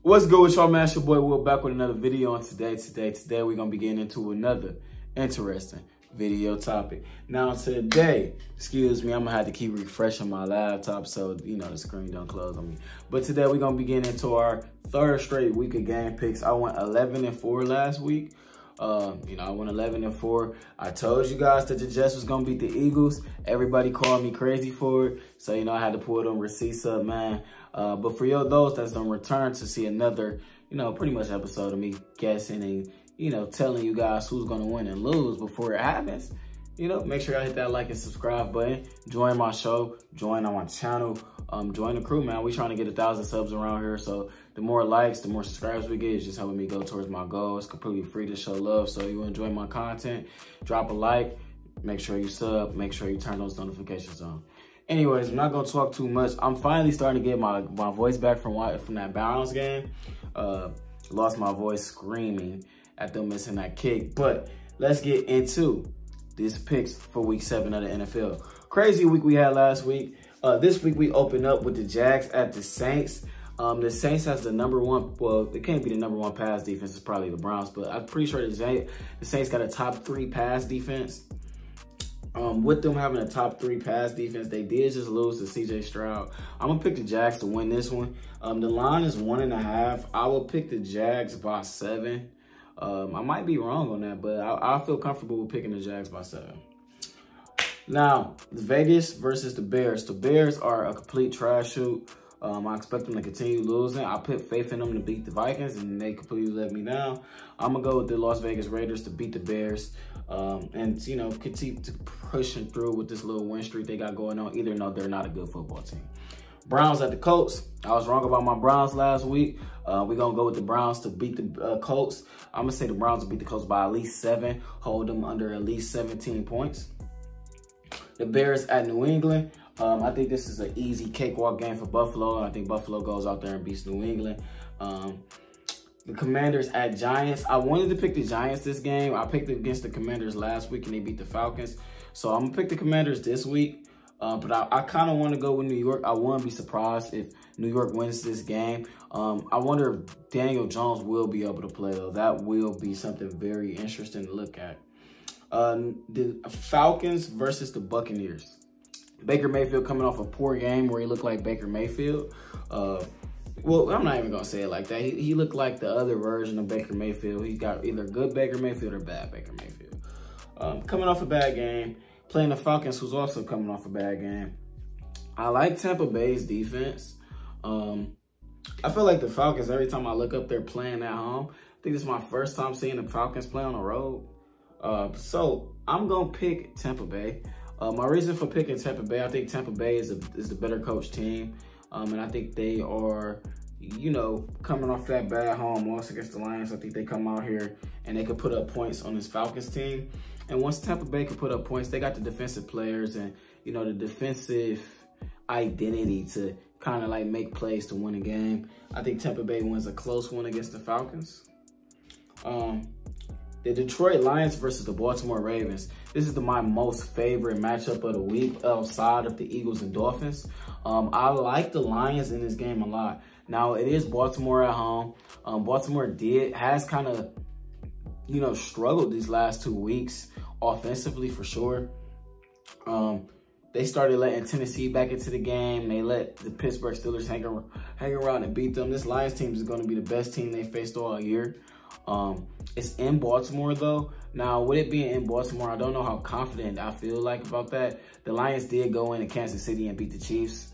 What's good with y'all, man? It's your boy Will back with another video. And today we're gonna be getting into another interesting video topic. Now today, excuse me, I'm gonna have to keep refreshing my laptop so the screen don't close on me. But today we're gonna be getting into our third straight week of game picks. I went 11-4 last week. I went 11-4. I told you guys that the Jets was gonna beat the Eagles. Everybody called me crazy for it, so I had to pull them receipts up, man. But for those that's gonna return to see another, pretty much episode of me guessing and telling you guys who's gonna win and lose before it happens, make sure y'all hit that like and subscribe button. Join my show, join on my channel, join the crew, man. We trying to get 1,000 subs around here, so the more likes, the more subscribers we get, is just helping me go towards my goal. It's completely free to show love. So you enjoy my content, drop a like, make sure you sub, make sure you turn those notifications on. Anyways, I'm not gonna talk too much. I'm finally starting to get my voice back from that Browns game. Lost my voice screaming at them missing that kick. But let's get into these picks for week 7 of the NFL. Crazy week we had last week. This week we opened up with the Jags at the Saints. The Saints has the #1, well, it can't be the #1 pass defense, it's probably the Browns, but I'm pretty sure the Saints got a top 3 pass defense. With them having a top 3 pass defense, they did just lose to CJ Stroud. I'm gonna pick the Jags to win this one. The line is 1.5. I will pick the Jags by 7. I might be wrong on that, but I feel comfortable with picking the Jags by 7. Now, Vegas versus the Bears. The Bears are a complete trash shoot. I expect them to continue losing. I put faith in them to beat the Vikings, and they completely let me down. I'm going to go with the Las Vegas Raiders to beat the Bears and, continue to pushing through with this little win streak they got going on, even though they're not a good football team. Browns at the Colts. I was wrong about my Browns last week. We're going to go with the Browns to beat the Colts. I'm going to say the Browns will beat the Colts by at least 7, hold them under at least 17 points. The Bears at New England. I think this is an easy cakewalk game for Buffalo. I think Buffalo goes out there and beats New England. The Commanders at Giants. I wanted to pick the Giants this game. I picked against the Commanders last week and they beat the Falcons. So I'm going to pick the Commanders this week. But I kind of want to go with New York. I wouldn't be surprised if New York wins this game. I wonder if Daniel Jones will be able to play, though. That will be something very interesting to look at. The Falcons versus the Buccaneers. Baker Mayfield coming off a poor game where he looked like Baker Mayfield. Well, I'm not even going to say it like that. He looked like the other version of Baker Mayfield. He got either good Baker Mayfield or bad Baker Mayfield. Coming off a bad game, playing the Falcons, who's also coming off a bad game. I like Tampa Bay's defense. I feel like the Falcons, every time I look up, they're playing at home. I think this is my first time seeing the Falcons play on the road. So I'm going to pick Tampa Bay. My reason for picking Tampa Bay, I think Tampa Bay is the better coach team. And I think they are, coming off that bad home loss against the Lions. I think they come out here and they could put up points on this Falcons team. And once Tampa Bay can put up points, they got the defensive players and, the defensive identity to kind of like make plays to win a game. I think Tampa Bay wins a close one against the Falcons. The Detroit Lions versus the Baltimore Ravens. This is my most favorite matchup of the week outside of the Eagles and Dolphins. I like the Lions in this game a lot. Now, it is Baltimore at home. Baltimore has kind of, struggled these last 2 weeks offensively for sure. They started letting Tennessee back into the game. They let the Pittsburgh Steelers hang around and beat them. This Lions team is going to be the best team they faced all year. It's in Baltimore though. Now, with it being in Baltimore, I don't know how confident I feel like about that. The Lions did go into Kansas City and beat the Chiefs.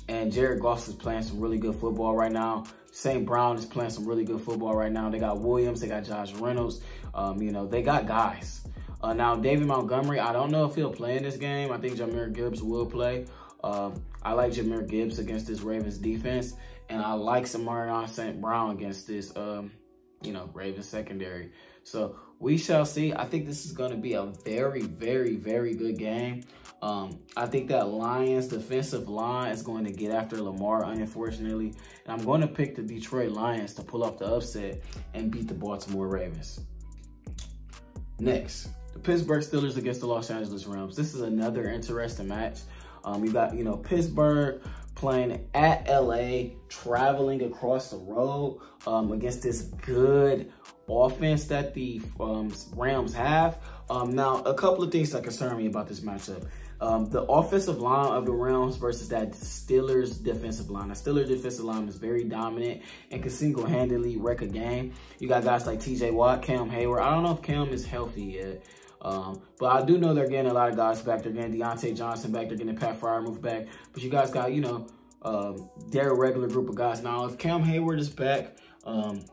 And Jared Goff is playing some really good football right now. St. Brown is playing some really good football right now. They got Williams, they got Josh Reynolds. They got guys. Now, David Montgomery, I don't know if he'll play in this game. I think Jahmyr Gibbs will play. I like Jahmyr Gibbs against this Ravens defense. And I like Samarion St. Brown against this, Ravens secondary. So we shall see. I think this is going to be a very, very, very good game. I think that Lions defensive line is going to get after Lamar, unfortunately. And I'm going to pick the Detroit Lions to pull off the upset and beat the Baltimore Ravens. Next, the Pittsburgh Steelers against the Los Angeles Rams. This is another interesting match. You got, Pittsburgh playing at LA, traveling across the road against this good offense that the Rams have. Now, a couple of things that concern me about this matchup. The offensive line of the Rams versus that Steelers defensive line. The Steelers defensive line is very dominant and can single-handedly wreck a game. You got guys like TJ Watt, Cam Hayward. I don't know if Cam is healthy yet. But I do know they're getting a lot of guys back. They're getting Deontay Johnson back. They're getting Pat Freiermuth back. But you guys got, you know, their regular group of guys. Now, if Cam Hayward is back, I'm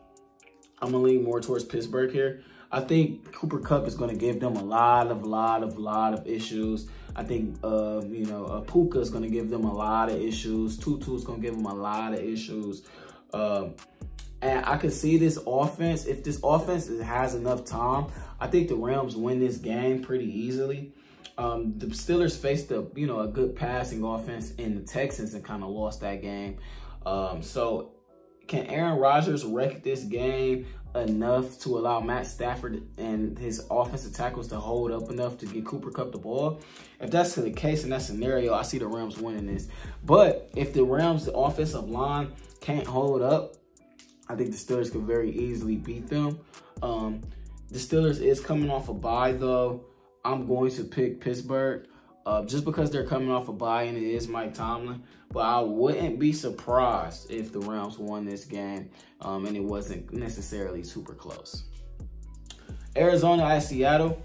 going to lean more towards Pittsburgh here. I think Cooper Kupp is going to give them a lot of issues. I think, you know, Puka is going to give them a lot of issues. Tutu is going to give them a lot of issues. And I could see this offense, if this offense has enough time, I think the Rams win this game pretty easily. The Steelers faced a good passing offense in the Texans and kind of lost that game. So can Aaron Rodgers wreck this game enough to allow Matt Stafford and his offensive tackles to hold up enough to get Cooper Kupp the ball? If that's the case in that scenario, I see the Rams winning this. But if the Rams' offensive line can't hold up, I think the Steelers could very easily beat them. The Steelers is coming off a bye, though. I'm going to pick Pittsburgh just because they're coming off a bye and it is Mike Tomlin. But I wouldn't be surprised if the Rams won this game and it wasn't necessarily super close. Arizona at Seattle.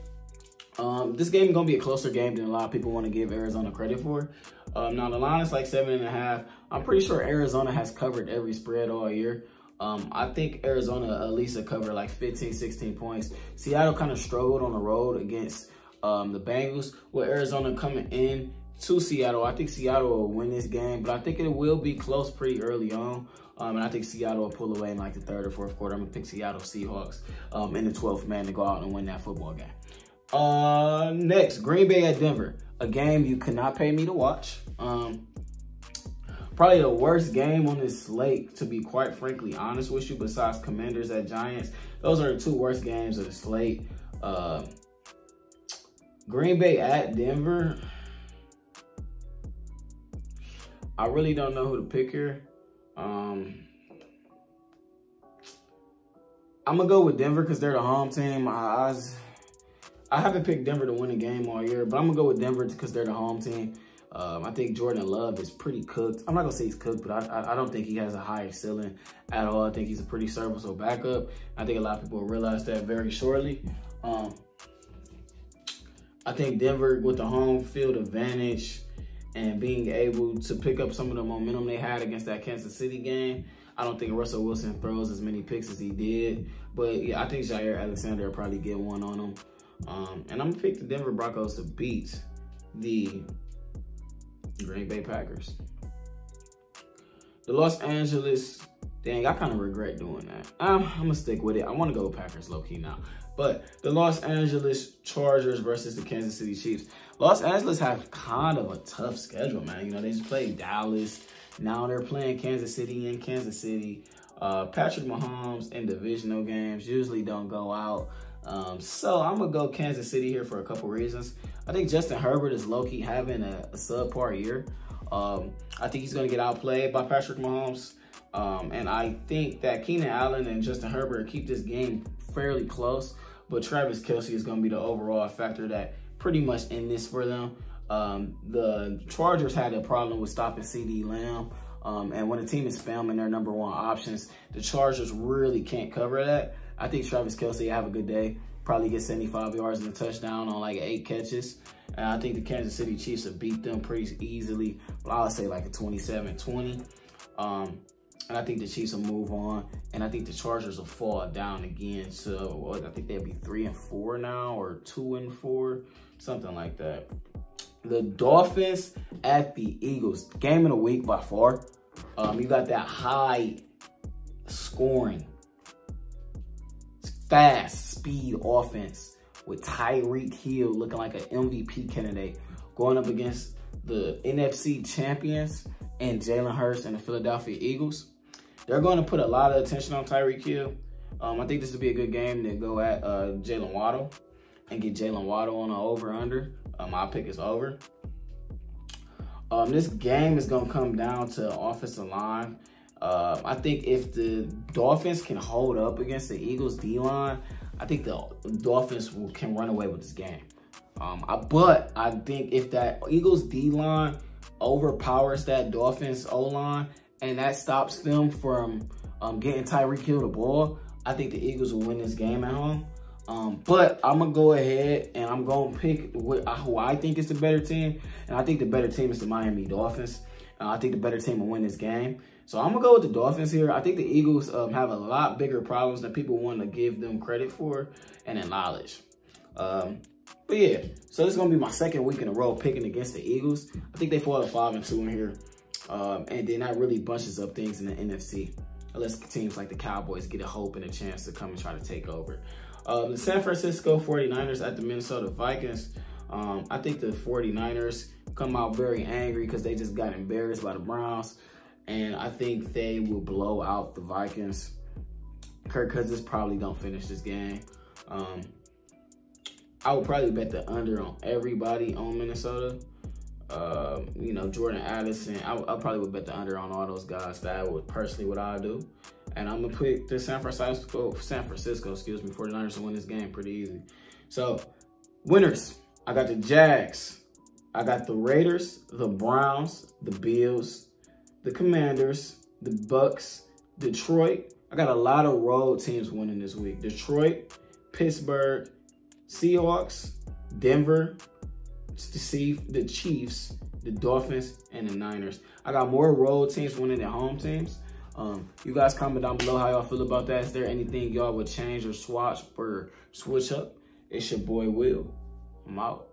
This game is going to be a closer game than a lot of people want to give Arizona credit for. Now, the line is like 7.5. I'm pretty sure Arizona has covered every spread all year. I think Arizona at least will cover like 15, 16 points. Seattle kind of struggled on the road against the Bengals. With Arizona coming in to Seattle, I think Seattle will win this game, but I think it will be close pretty early on. And I think Seattle will pull away in like the third or fourth quarter. I'm going to pick Seattle Seahawks in the 12th man to go out and win that football game. Next, Green Bay at Denver. A game you could not pay me to watch. Probably the worst game on this slate, to be quite frankly honest with you, besides Commanders at Giants. Those are the two worst games of the slate. Green Bay at Denver. I really don't know who to pick here. I'm going to go with Denver because they're the home team. I haven't picked Denver to win a game all year, but I'm going to go with Denver because they're the home team. I think Jordan Love is pretty cooked. I'm not going to say he's cooked, but I don't think he has a high ceiling at all. I think he's a pretty serviceable backup. I think a lot of people will realize that very shortly. I think Denver, with the home field advantage and being able to pick up some of the momentum they had against that Kansas City game, I don't think Russell Wilson throws as many picks as he did. But, yeah, I think Jair Alexander will probably get one on him. And I'm going to pick the Denver Broncos to beat the Green Bay Packers. The Los Angeles, dang, I kind of regret doing that. I'm going to stick with it. I want to go with Packers low-key now. But the Los Angeles Chargers versus the Kansas City Chiefs. Los Angeles have kind of a tough schedule, man. You know, they just played Dallas. Now they're playing Kansas City in Kansas City. Patrick Mahomes in divisional games usually don't go out. So I'm going to go Kansas City here for a couple reasons. I think Justin Herbert is low-key having a subpar year. I think he's going to get outplayed by Patrick Mahomes. And I think that Keenan Allen and Justin Herbert keep this game fairly close. But Travis Kelce is going to be the overall factor that pretty much end this for them. The Chargers had a problem with stopping CeeDee Lamb. And when a team is spamming their number one options, the Chargers really can't cover that. I think Travis Kelce will have a good day. Probably get 75 yards and a touchdown on like 8 catches. And I think the Kansas City Chiefs will beat them pretty easily. But I would say like a 27-20. And I think the Chiefs will move on. And I think the Chargers will fall down again. So I think they'll be 3-4 now or 2-4, something like that. The Dolphins at the Eagles. Game of the week by far. You got that high scoring, fast speed offense with Tyreek Hill looking like an MVP candidate going up against the NFC champions and Jalen Hurts and the Philadelphia Eagles. They're going to put a lot of attention on Tyreek Hill. I think this would be a good game to go at Jalen Waddle and get Jalen Waddle on an over-under. My pick is over. This game is gonna come down to offensive line. I think if the Dolphins can hold up against the Eagles D-line, I think the Dolphins can run away with this game. But I think if that Eagles D-line overpowers that Dolphins O-line and that stops them from getting Tyreek Hill the ball, I think the Eagles will win this game at home. But I'm going to go ahead and I'm going to pick who I think is the better team. And I think the better team is the Miami Dolphins. I think the better team will win this game. So I'm going to go with the Dolphins here. I think the Eagles have a lot bigger problems than people want to give them credit for and acknowledge. But yeah, so this is going to be my second week in a row picking against the Eagles. I think they fall at 5-2 in here. And then that really bunches up things in the NFC. Unless teams like the Cowboys get a hope and a chance to come and try to take over. The San Francisco 49ers at the Minnesota Vikings. I think the 49ers come out very angry because they just got embarrassed by the Browns. And I think they will blow out the Vikings. Kirk Cousins probably don't finish this game. I would probably bet the under on everybody on Minnesota. You know, Jordan Addison. I probably would bet the under on all those guys. That would personally what I do. And I'm going to pick the San Francisco, 49ers to win this game pretty easy. So, winners. I got the Jags. I got the Raiders, the Browns, the Bills, the Commanders, the Bucks, Detroit. I got a lot of road teams winning this week. Detroit, Pittsburgh, Seahawks, Denver, the Chiefs, the Dolphins, and the Niners. I got more road teams winning than home teams. You guys comment down below how y'all feel about that. Is there anything y'all would change or switch up? It's your boy Will. I'm out.